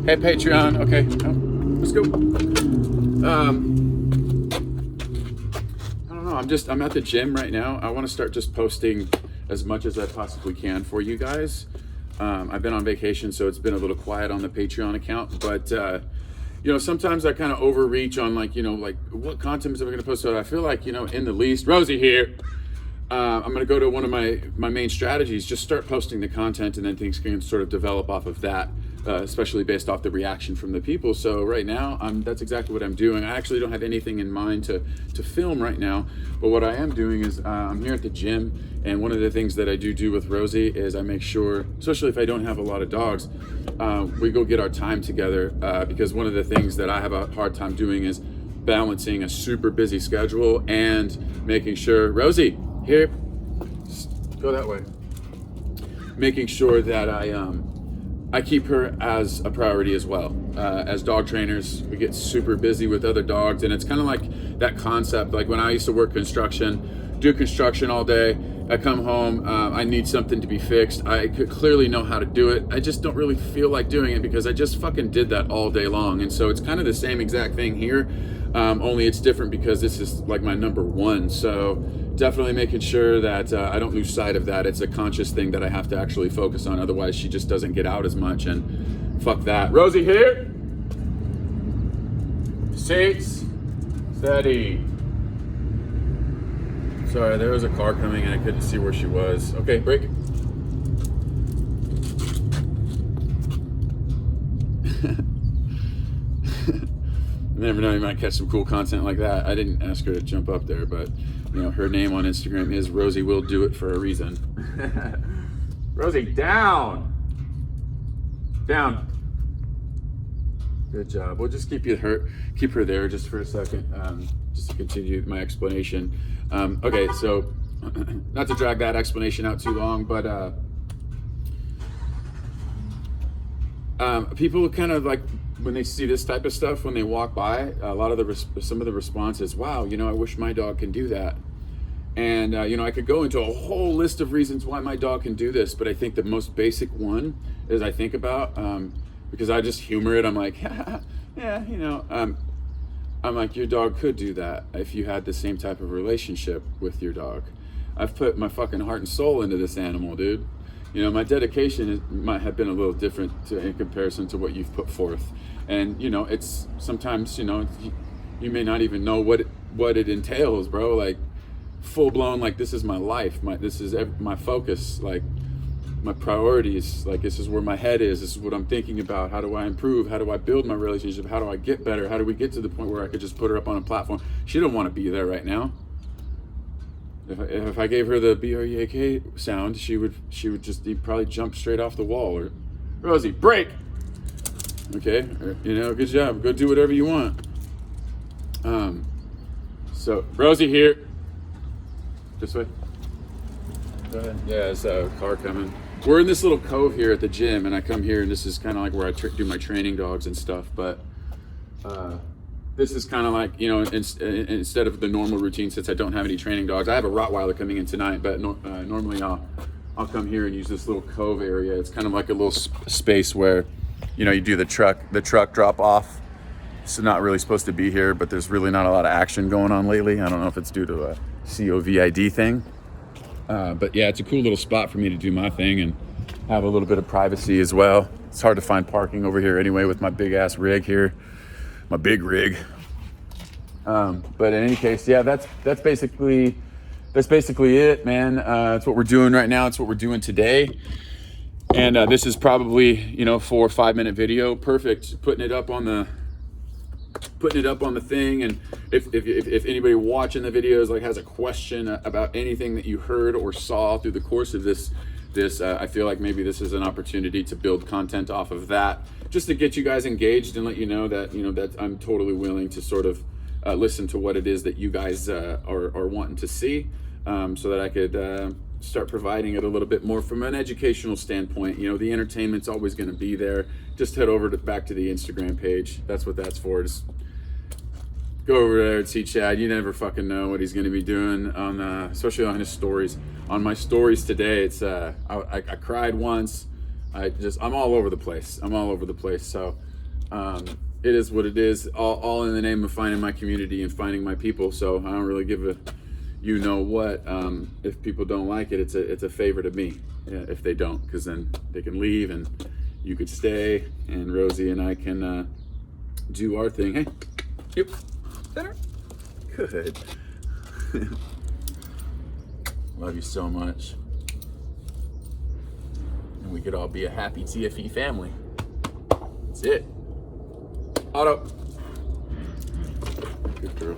Hey, Patreon. Okay, let's go. I don't know. I'm at the gym right now. I want to start just posting as much as I possibly can for you guys. I've been on vacation, so it's been a little quiet on the Patreon account, but sometimes I kind of overreach on like what content am I going to post? So I feel like, in the least, Rosie here, I'm going to go to one of my main strategies, just start posting the content, and then things can sort of develop off of that, especially based off the reaction from the people. So right now, that's exactly what I'm doing. I actually don't have anything in mind to film right now, but what I am doing is I'm here at the gym, and one of the things that I do with Rosie is I make sure, especially if I don't have a lot of dogs, we go get our time together, because one of the things that I have a hard time doing is balancing a super busy schedule and making sure, Rosie, here, go that way. Making sure that I keep her as a priority as well. As dog trainers, we get super busy with other dogs, and it's kind of like that concept. Like when I used to work do construction all day, I come home, I need something to be fixed. I could clearly know how to do it. I just don't really feel like doing it because I just fucking did that all day long. And so it's kind of the same exact thing here, only it's different because this is like my number one. So definitely making sure that I don't lose sight of that. It's a conscious thing that I have to actually focus on. Otherwise, she just doesn't get out as much, and fuck that. Rosie here. Seats. Steady. Sorry, there was a car coming and I couldn't see where she was. Okay, break. You never know, you might catch some cool content like that. I didn't ask her to jump up there, but her name on Instagram is Rosie Will Do It for a reason. Rosie, down. Down. Good job. We'll just keep her there just for a second, just to continue my explanation. Okay, so not to drag that explanation out too long, but people kind of like when they see this type of stuff, when they walk by, a lot of some of the responses, wow, I wish my dog can do that. And I could go into a whole list of reasons why my dog can do this, but I think the most basic one is I think about, because I just humor it. I'm like, yeah, I'm like, your dog could do that if you had the same type of relationship with your dog. I've put my fucking heart and soul into this animal, dude. My dedication might have been a little different in comparison to what you've put forth. And, it's sometimes, you may not even know what it entails, bro. Like full blown, like this is my life. This is my focus. Like my priorities, like this is where my head is. This is what I'm thinking about. How do I improve? How do I build my relationship? How do I get better? How do we get to the point where I could just put her up on a platform? She don't want to be there right now. If I gave her the B-R-E-A-K sound, she would just probably jump straight off the wall. Or Rosie, break. Okay, good job. Go do whatever you want. So Rosie here. This way. Go ahead. Yeah, there's a car coming. We're in this little cove here at the gym, and I come here, and this is kind of like where I do my training dogs and stuff. But this is kind of like, instead of the normal routine, since I don't have any training dogs. I have a Rottweiler coming in tonight, but normally I'll come here and use this little cove area. It's kind of like a little space where, you do the truck drop off. It's not really supposed to be here, but there's really not a lot of action going on lately. I don't know if it's due to a COVID thing. But yeah, it's a cool little spot for me to do my thing and have a little bit of privacy as well. It's hard to find parking over here anyway with my big ass rig here, my big rig. But in any case, yeah, that's basically it, man. It's what we're doing right now. It's what we're doing today. And this is probably 4 or 5 minute video. Perfect. Putting it up on the thing, and if anybody watching the videos like has a question about anything that you heard or saw through the course of this I feel like maybe this is an opportunity to build content off of that, just to get you guys engaged and let you know that that I'm totally willing to sort of listen to what it is that you guys are wanting to see, so that I could start providing it a little bit more from an educational standpoint. The entertainment's always going to be there. Just head over back to the Instagram page. That's what that's for. Just go over there and see Chad. You never fucking know what he's going to be doing on, especially on his stories. On my stories today, it's I cried once. I'm all over the place. So it is what it is, all in the name of finding my community and finding my people. So I don't really give a what. If people don't like it, it's a favor to me, if they don't, because then they can leave and you could stay, and Rosie and I can do our thing. Hey, yep, better, good. Love you so much, and we could all be a happy TFE family. That's it. Otto. Good girl.